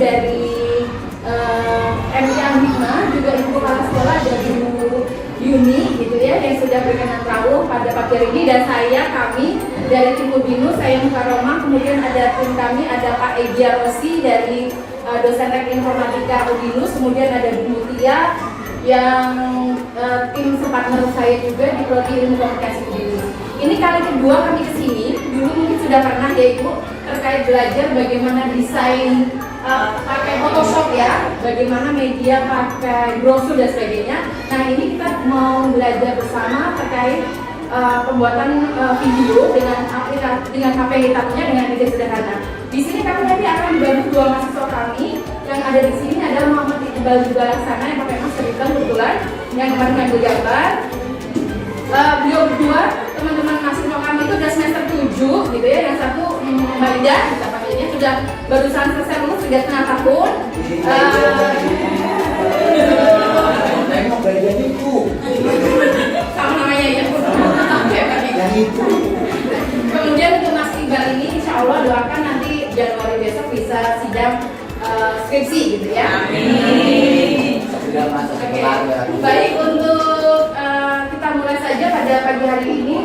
dari MIA 5, juga ibu kepala sekolah dari Ibu Yuni gitu ya, yang sudah berkenan rawuh pada pagi hari ini, dan kami dari tim Udinus, saya Mukaromah, kemudian ada tim kami, ada Pak Eja Rosi dari dosen teknik informatika Udinus, kemudian ada Bu Mutia yang tim separtner saya juga di Prodi Ilmu Komunikasi Udinus. Ini kali kedua kami kesini, dulu mungkin sudah pernah ya Ibu, terkait belajar bagaimana desain pakai Photoshop ya, bagaimana media pakai brosur dan sebagainya. Nah ini kita mau belajar bersama terkait pembuatan video dengan aplikasi, dengan HP yang kita punya dengan ide sederhana. Di sini kami nanti akan dibantu dua mahasiswa kami yang ada di sini adalah Muhammad Iqbal juga Laksana yang pakai masker hitam kebetulan, yang kemarin ngambil gambar. Beliau berdua teman-teman mahasiswa kami itu udah semester 7 gitu ya, yang satu Mbak Ida kita panggilnya sudah barusan selesai lulus 3,5 tahun. Sama namanya ya. Kemudian untuk Mas Iqbal ini insya Allah doakan nanti Januari besok bisa sidang skripsi gitu ya. Amin. Okay. Baik, untuk kita mulai saja pada pagi hari ini.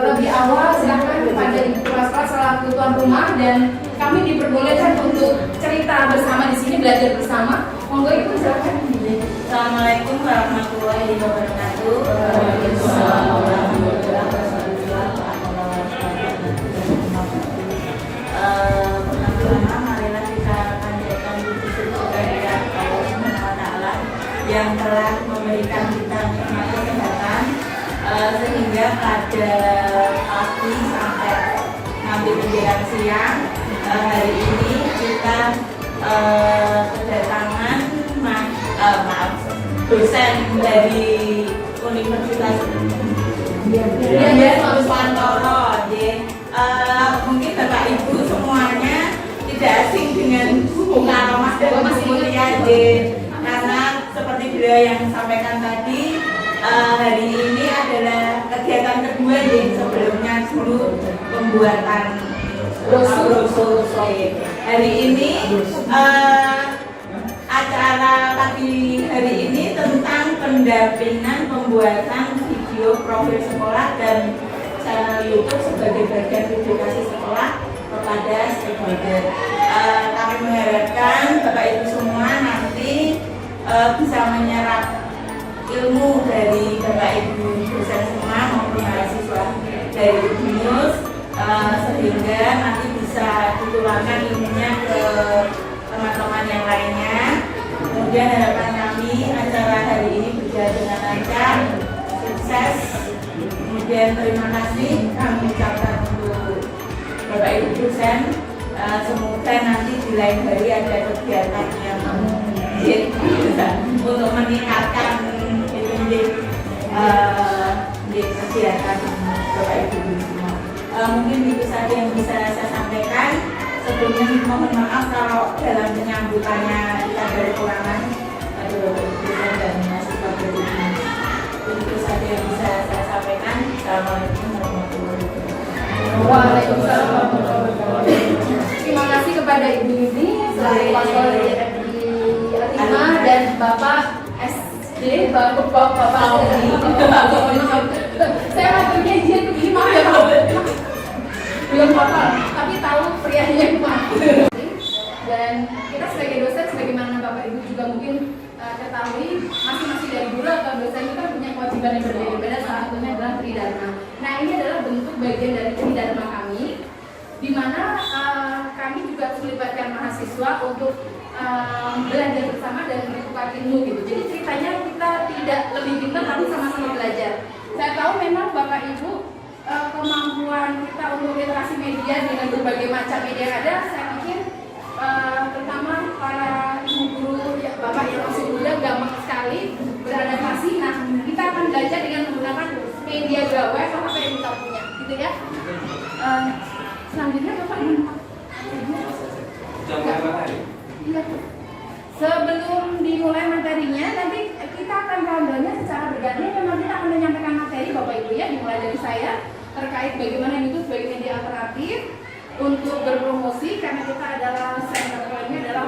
Lebih awal silahkan kepada ibu kepala sekolah selaku tuan rumah, dan kami diperbolehkan untuk cerita bersama di sini, belajar bersama. Monggo ibu silahkan. Assalamualaikum warahmatullahi wabarakatuh. Waalaikumsalam warahmatullahi wabarakatuh. Pertama-tama marilah kita panjatkan puji syukur kehadirat Allah Subhanahu wa taala yang telah memberikan kita nikmat kesehatan sehingga pada pagi sampai nanti menjelang siang hari ini kita kedatangan dosen dari Universitas Nusantara. Mungkin Bapak Ibu semuanya tidak asing dengan Mukaromah dan Bu Mutia, karena seperti beliau yang sampaikan tadi, hari ini adalah kegiatan kedua sebelumnya dulu pembuatan brosur. Hari ini acara pagi hari ini tentang pendampingan pembuatan video profil sekolah dan channel YouTube sebagai bagian edukasi sekolah kepada stakeholder. Kami mengharapkan Bapak Ibu semua nanti bisa menyerap ilmu dari Bapak Ibu dosen semua maupun mahasiswa dari Udinus, sehingga nanti bisa ditularkan ilmunya ke teman-teman yang lainnya. Kemudian harapan kami acara hari ini berjalan dengan lancar, sukses. Kemudian terima kasih kami ucapkan untuk Bapak Ibu dosen. Semoga nanti di lain hari ada kegiatan yang untuk meningkatkan kegiatan Bapak Ibu semua. Mungkin itu saja yang bisa saya sampaikan. Sebelumnya mohon maaf kalau dalam penyambutannya kita ada kekurangan dosen dan mahasiswa berikutnya. Itu saja yang bisa saya sampaikan. Assalamualaikum warahmatullahi wabarakatuh. Waalaikumsalam warahmatullahi wabarakatuh. Terima kasih kepada Ibu Yuni selaku pastor dari FI 5 dan Bapak SD, Bapak saya ngaturnya izin begini maaf ya Pak. Belum apa, tapi tahu prianya Pak. Dan kita sebagai dosen, sebagaimana Bapak Ibu juga mungkin ketahui, masing-masing dari guru atau dosen itu kan punya kewajiban yang berbeda-beda, salah satunya adalah tridharma. Nah ini adalah bentuk bagian dari tridharma kami, di mana kami juga melibatkan mahasiswa untuk belajar bersama dan bertukar ilmu gitu. Jadi ceritanya kita tidak lebih pintar, tapi sama-sama belajar. Saya tahu memang Bapak Ibu kemampuan kita untuk literasi media dengan berbagai macam media yang ada, saya pikir terutama para ibu guru, ya, Bapak yang masih muda gampang sekali beradaptasi. Nah, kita akan belajar dengan menggunakan media gawai atau apa yang kita punya, gitu ya. Selanjutnya Bapak iya. Sebelum dimulai materinya, nanti kita akan rondanya secara bergantian. Memang kita akan menyampaikan materi Bapak Ibu ya, dimulai dari saya terkait bagaimana YouTube sebagai media alternatif untuk berpromosi, karena kita adalah center pointnya adalah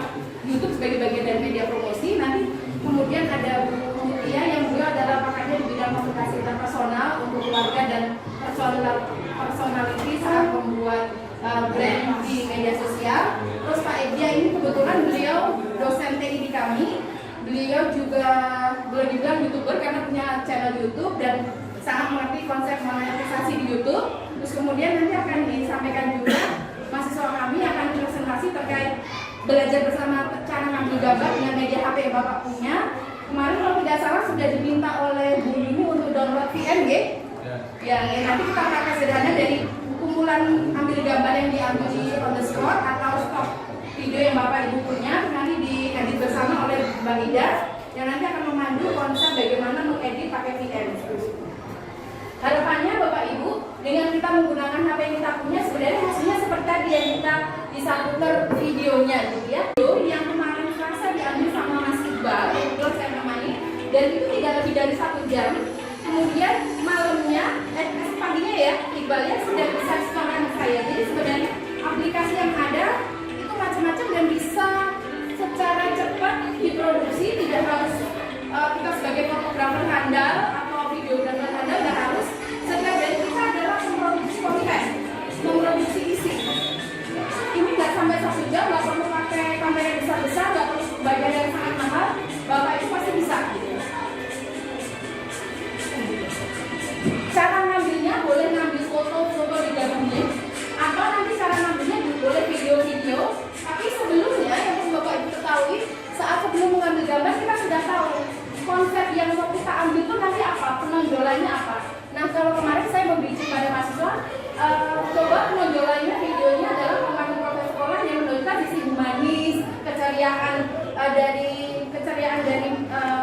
kami. Beliau juga boleh dibilang YouTuber karena punya channel YouTube dan sangat mengerti konsep monetisasi di YouTube. Terus kemudian nanti akan disampaikan juga mahasiswa kami akan presentasi terkait belajar bersama cara ngambil gambar dengan media HP yang Bapak punya. Kemarin kalau tidak salah sudah diminta oleh Bu Yuni untuk download VN, ya, nanti kita pakai sederhana dari kumpulan ambil gambar yang diambil di on the spot atau stok video yang Bapak Ibu punya, nanti diedit bersama oleh Mbak Ida yang nanti akan memandu konsep bagaimana mengedit pakai VN. Harapannya Bapak Ibu dengan kita menggunakan HP yang kita punya sebenarnya hasilnya seperti tadi yang kita bisa putar videonya gitu ya. Yang kemarin Selasa diambil sama Mas Iqbal, yang belum saya nemani, dan itu tidak lebih dari 1 jam. Kemudian malamnya, paginya ya, Iqbalnya sudah bisa storan saya. Jadi sebenarnya aplikasi yang ada itu macam-macam dan bisa secara cepat diproduksi, tidak harus kita sebagai fotografer handal atau videografer handal nggak harus. Setiap dari kita adalah memproduksi konten, memproduksi isi. Ini nggak sampai 1 jam, nggak perlu pakai kamera yang besar-besar, nggak perlu bayar yang sangat mahal. Bapak itu pasti bisa. Cara ngambilnya boleh ngambil foto-foto di dalamnya, atau nanti cara ngambilnya boleh video-video. Tapi sebelumnya yang perlu Bapak Ibu ketahui, saat sebelum mengambil gambar kita sudah tahu konsep yang mau kita ambil itu nanti apa, penonjolannya apa. Nah kalau kemarin saya memberi pada mahasiswa, coba penonjolannya videonya adalah pemangku proses sekolah yang menunjukkan sisi humanis, keceriaan dari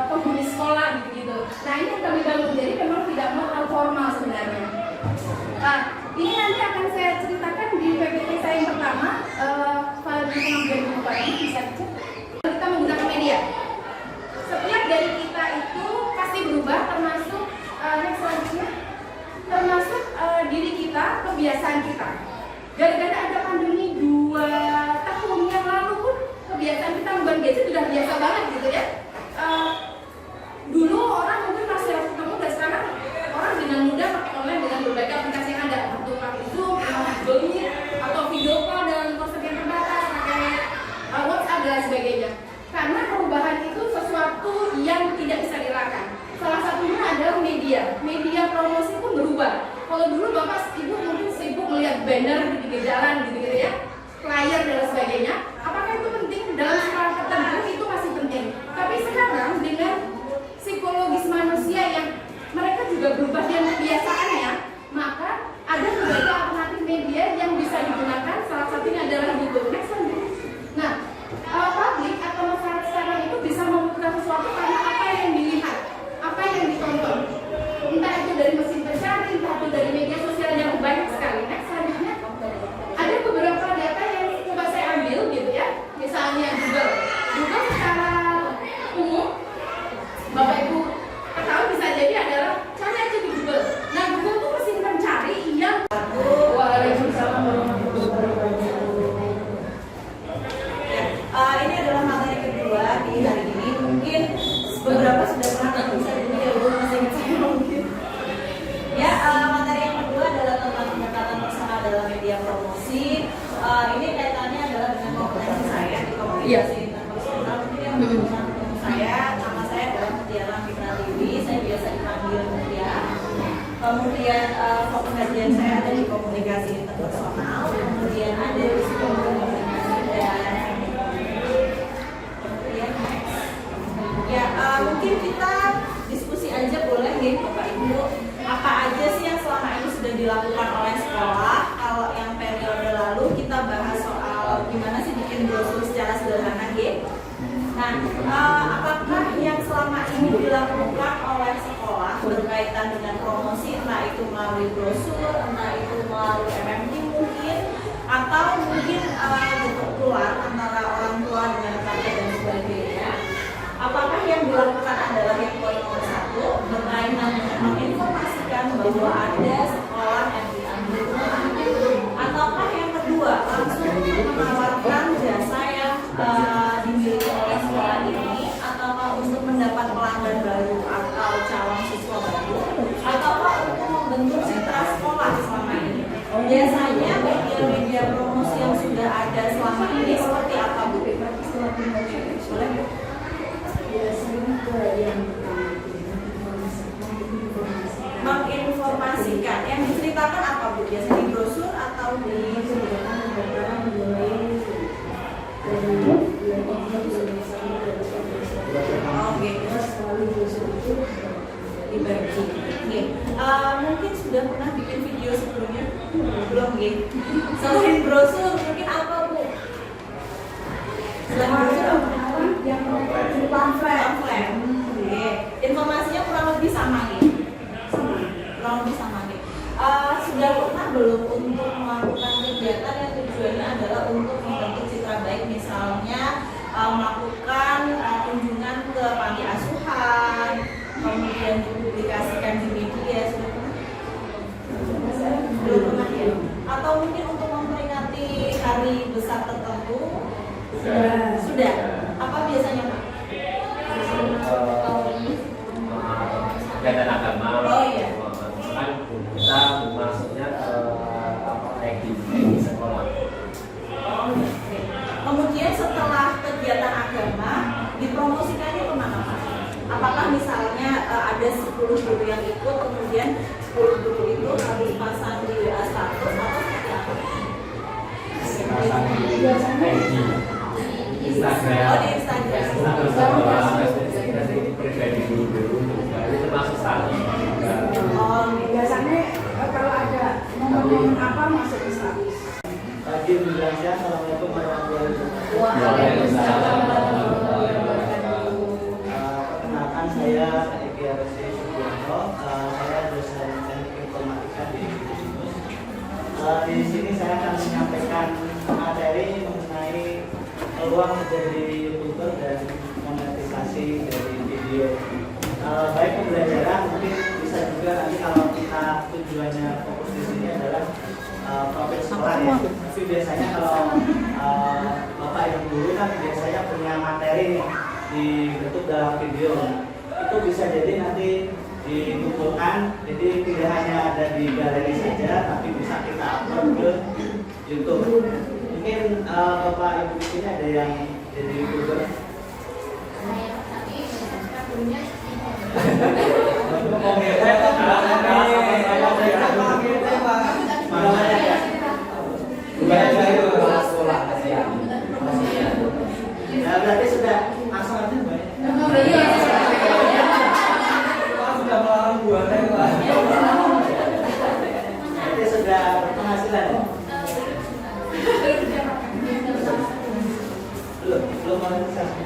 penghuni sekolah gitu. Nah ini yang kami bangun, jadi memang tidak mau formal sebenarnya. Nah ini nanti akan saya ceritakan di PPT saya yang pertama, file pengambilan gambar ini bisa dicek. Kita menggunakan media. Setiap dari kita itu pasti berubah, termasuk next selanjutnya, termasuk diri kita, kebiasaan kita. Gara-gara ada pandemi 2 tahun yang lalu pun kebiasaan kita membuat gadget sudah biasa banget gitu ya. Dulu orang mungkin masih harus ketemu, dan sekarang orang dengan mudah pakai online dengan berbagai aplikasi yang ada, untuk pakai Zoom, Google Meet, atau video call dengan konsep yang terbatas, pakai WhatsApp dan sebagainya. Karena perubahan itu sesuatu yang tidak bisa dilakukan. Salah satunya adalah media promosi pun berubah. Kalau dulu Bapak Ibu mungkin sibuk melihat banner di pinggir jalan gitu ya, flyer dan sebagainya. Apakah itu penting? Dalam skala tertentu itu masih penting. Tapi sekarang dengan psikologis manusia yang mereka juga berubah dengan kebiasaannya, maka ada berbagai alternatif media yang bisa digunakan. Salah satunya adalah Google. Next slide. Nah, publik atau masyarakat sekarang itu bisa memutuskan sesuatu karena apa yang dilihat, apa yang ditonton. Entah itu dari mesin pencari, entah itu dari media sosial yang banyak sekali. Next selanjutnya, ada beberapa data yang coba saya ambil gitu ya. Misalnya Google secara umum, Bapak Ibu ketahui bisa jadi adalah cari aja di Google. Nah Google itu mesin pencari yang Waalaikumsalam warahmatullahi wabarakatuh. Ini adalah materi kedua di hari ini. Mungkin beberapa sudah pernah bisa jadi ya Bu, masih ingat saya mungkin. Ya, materi yang kedua adalah tentang pendekatan personal dalam media promosi. Ini kaitannya adalah dengan kompetensi saya di komunikasi interpersonal. Mungkin yang menunjukkan saya, nama saya adalah Mutiara Fitra Tiwi. Saya biasa dipanggil Mutia. Kemudian fokus kajian saya ada di komunikasi interpersonal. Kemudian ada di psikologi komunikasi dan ya, mungkin kita diskusi aja boleh ya Bapak Ibu. Apa aja sih yang selama ini sudah dilakukan oleh sekolah? Kalau yang periode lalu kita bahas soal gimana sih bikin brosur secara sederhana ya. Nah, apakah yang selama ini dilakukan oleh sekolah berkaitan dengan promosi, entah itu melalui brosur, entah itu melalui MMT mungkin, atau mungkin bentuk tular antara orang tua dengan tenaga dan sebagainya. Apakah yang dilakukan adalah yang poin nomor 1 berkaitan dengan menginformasikan bahwa ada sekolah yang diambil rumah, ataukah yang kedua langsung menawarkan jasa yang dimiliki oleh sekolah ini, ataukah untuk mendapat pelanggan baru atau calon siswa baru, ataukah untuk membentuk citra sekolah selama ini? Biasanya media-media promosi yang sudah ada selama ini seperti apa Bu? Boleh Bu? Yang diceritakan apa Bu? Biasanya di brosur atau di dibagi. Mungkin sudah pernah bikin video sebelumnya? Belum, gitu. Selain brosur, mungkin apa Bu? Selain brosur yang pamflet. Informasinya kurang lebih sama gitu. Kurang lebih sama gitu. Sudah pernah belum untuk melakukan kegiatan yang tujuannya adalah untuk membentuk citra baik, misalnya melakukan kunjungan ke panti asuhan, kemudian dipublikasikan di media, sudah pernah? Belum pernah ya? Atau mungkin untuk memperingati hari besar tertentu? Sudah. Apa biasanya Pak? Kegiatan agama. Oh iya. Kan kita masuknya di sekolah. Kemudian setelah kegiatan agama dipromosikannya kemana Pak? Apakah misalnya ada 10 guru yang ikut, kemudian 10 guru itu harus pasang di WA status atau seperti apa? Pasang di Instagram. Oh di Instagram. Pribadi dulu itu termasuk status. Oh Biasanya kalau ada momen-momen apa masuk ke status. Pagi Indonesia, Assalamualaikum warahmatullahi wabarakatuh. Waalaikumsalam. Perkenalkan saya Eki Arsi Sugianto. Saya dosen teknik informatika di Binus. Di sini saya akan menyampaikan materi mengenai peluang menjadi YouTuber dan monetisasi dari video. Baik pembelajaran, mungkin bisa juga nanti kalau kita tujuannya fokus di sini adalah profit sekolah ya. Tapi biasanya kalau Bapak yang dulu kan biasanya punya materi nih dibentuk dalam video. Itu bisa jadi nanti dikumpulkan, jadi tidak hanya ada di galeri saja, tapi bisa kita upload ke YouTube. Mungkin Bapak Ibu di sini ada yang jadi YouTuber. Nah, berarti sudah langsung aja Mbak. Sudah melarang buahnya Pak. Berarti sudah berpenghasilan ya? Belum monetisasi.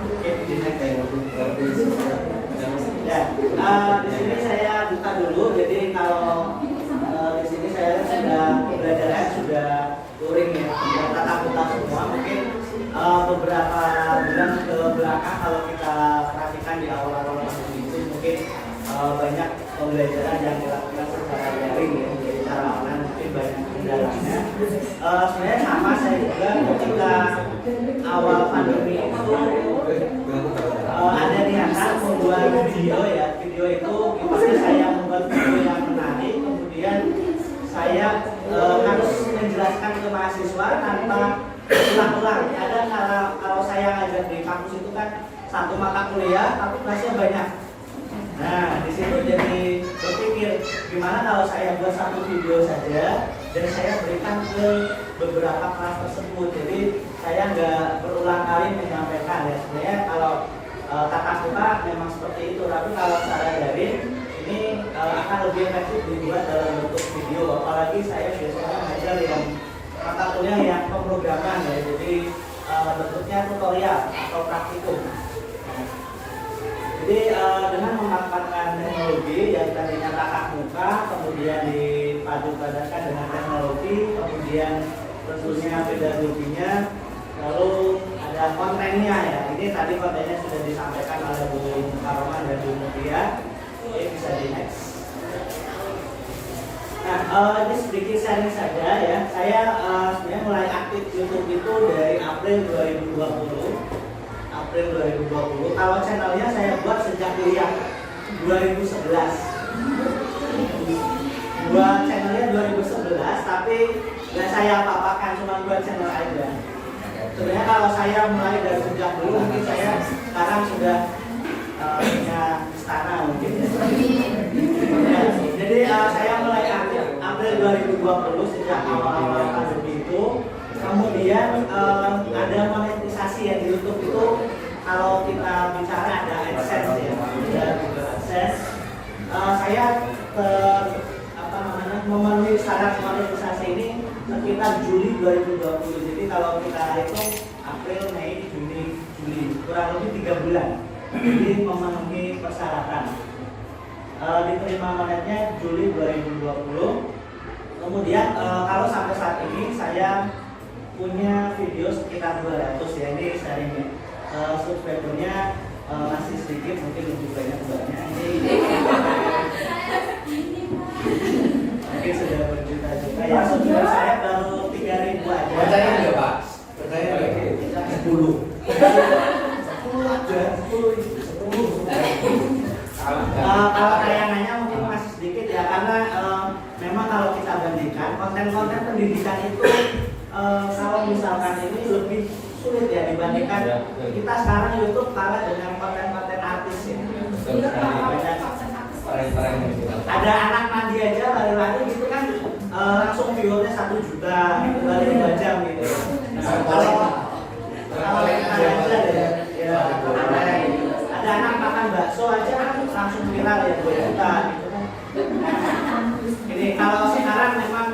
Oke, di sini saya buka dulu. Jadi kalau di sini saya sudah pembelajaran sudah touring ya, sudah tatap muka semua. Mungkin beberapa bulan ke belakang kalau kita perhatikan di awal-awal masuk itu mungkin banyak pembelajaran yang dilakukan secara daring ya, jadi cara online mungkin banyak kendalanya. Sebenarnya sama saya juga ketika awal pandemi itu ada niatan membuat video ya. Video itu pasti saya membuat video yang menarik, kemudian saya harus menjelaskan ke mahasiswa tanpa ulang-ulang. Ada kalau saya ngajar di kampus itu kan satu mata kuliah tapi kelasnya banyak. Nah, di situ jadi berpikir gimana kalau saya buat satu video saja dan saya berikan ke beberapa kelas tersebut. Jadi saya nggak berulang kali menyampaikan ya. Sebenarnya kalau tatap muka memang seperti itu, tapi kalau secara daring ini akan lebih efektif dibuat dalam bentuk video. Apalagi saya biasanya mengajar yang mata kuliah yang pemrograman ya. Jadi bentuknya tutorial atau praktikum. Jadi dengan memanfaatkan teknologi yang tadinya tatap muka, kemudian dipadupadankan dengan teknologi, kemudian tentunya pedagoginya, lalu ada kontennya ya. Ini tadi kontennya sudah disampaikan oleh Bu Karoma dan Bu Mutia. Oke, bisa di next. Nah, ini sedikit sharing saja ya. Saya sebenarnya mulai aktif YouTube itu dari April 2020. Kalau channelnya saya buat sejak kuliah 2011. Buat channelnya 2011, tapi nggak saya apa-apakan, cuma buat channel aja. Sebenarnya kalau saya mulai dari sejak dulu, mungkin saya sekarang sudah punya istana mungkin ya. saya mulai aktif April 2020 sejak awal-awal pandemi itu. Kemudian ada monetisasi ya di YouTube itu. Kalau kita bicara ada AdSense ya, ada juga AdSense. Saya memenuhi syarat monetisasi ini sekitar Juli 2020. Jadi kalau kita hitung April, Mei, Juni, Juli, kurang lebih 3 bulan. Jadi memenuhi persyaratan. Diterima monetnya Juli 2020. Kemudian kalau sampai saat ini saya punya video sekitar 200 ya, ini sharingnya. Subscribernya masih sedikit, mungkin lebih banyak banyak. Mungkin sudah berjuta-juta ya. Subscriber saya baru 3.000 aja. Percaya nggak Pak? Percaya nggak? 10. 10 aja, 10. Kalau tayangannya mungkin masih sedikit ya, karena memang kalau kita bandingkan konten-konten pendidikan itu kalau misalkan ini lebih sulit ya dibandingkan kita sekarang YouTube kalah dengan konten-konten artis ya. Ada anak mandi aja lari-lari gitu kan langsung viewernya 1 juta gitu kali 2 jam gitu. Kalau kita aja ya ada anak makan bakso aja kan langsung viral ya 2 juta gitu kan. Ini kalau sekarang memang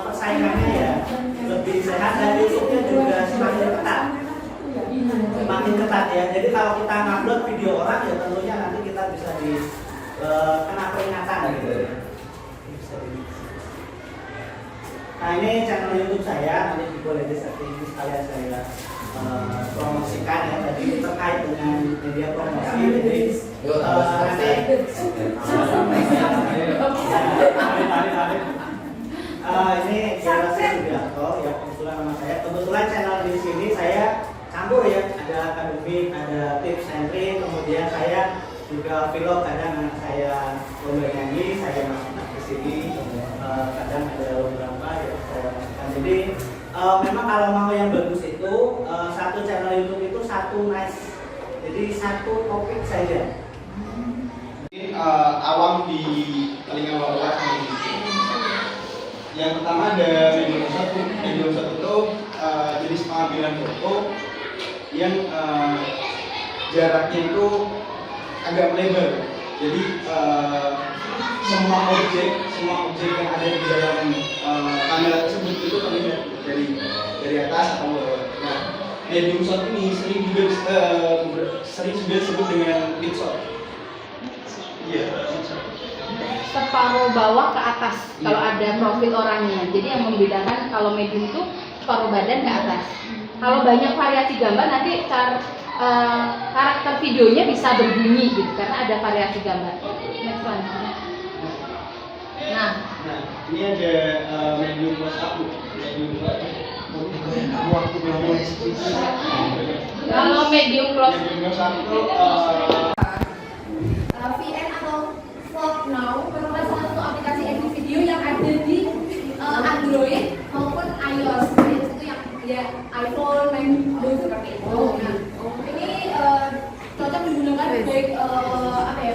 persaingannya ya lebih sehat dan YouTube-nya juga semakin ketat ya. Jadi kalau kita ngupload video orang ya tentunya nanti kita bisa kena peringatan gitu. Nah ini channel YouTube saya, nanti boleh di-setting sekalian saya promosikan ya. Tadi terkait dengan media promosi, jadi nanti ini Kiara Sugiarto ya, kebetulan nama saya. Kebetulan channel di sini saya campur ya, ada akademik, ada tips and trik, kemudian saya juga vlog, kadang saya lomba nyanyi, saya masukkan ke sini, kadang ada beberapa ya saya masukkan. Jadi memang kalau mau yang bagus itu satu channel YouTube itu satu jadi satu topik saja. Ini awam di telinga bawah ini. Yang pertama ada medium shot itu jenis pengambilan foto yang jaraknya itu agak melebar. Jadi semua objek yang ada di dalam kamera tersebut itu terlihat dari atas atau bawah. Nah, medium shot ini sering juga disebut dengan mid shot. Iya, Separuh bawah ke atas kalau ada profil orangnya. Jadi yang membedakan kalau medium itu separuh badan ke atas. Kalau banyak variasi gambar nanti karakter videonya bisa berbunyi gitu karena ada variasi gambar. Next one. Nah, ini ada medium close up. kalau medium close up itu VN atau Vlog Now merupakan salah satu aplikasi edit video yang ada di Android maupun iOS. Itu yang ya iPhone, Windows seperti itu. Nah, ini cocok digunakan baik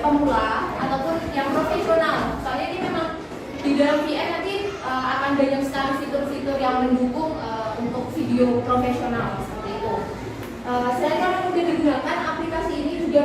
pemula ataupun yang profesional. Soalnya ini memang di dalam VN nanti akan banyak sekali fitur-fitur yang mendukung untuk video profesional seperti itu. Selain kemudian digunakan, aplikasi ini juga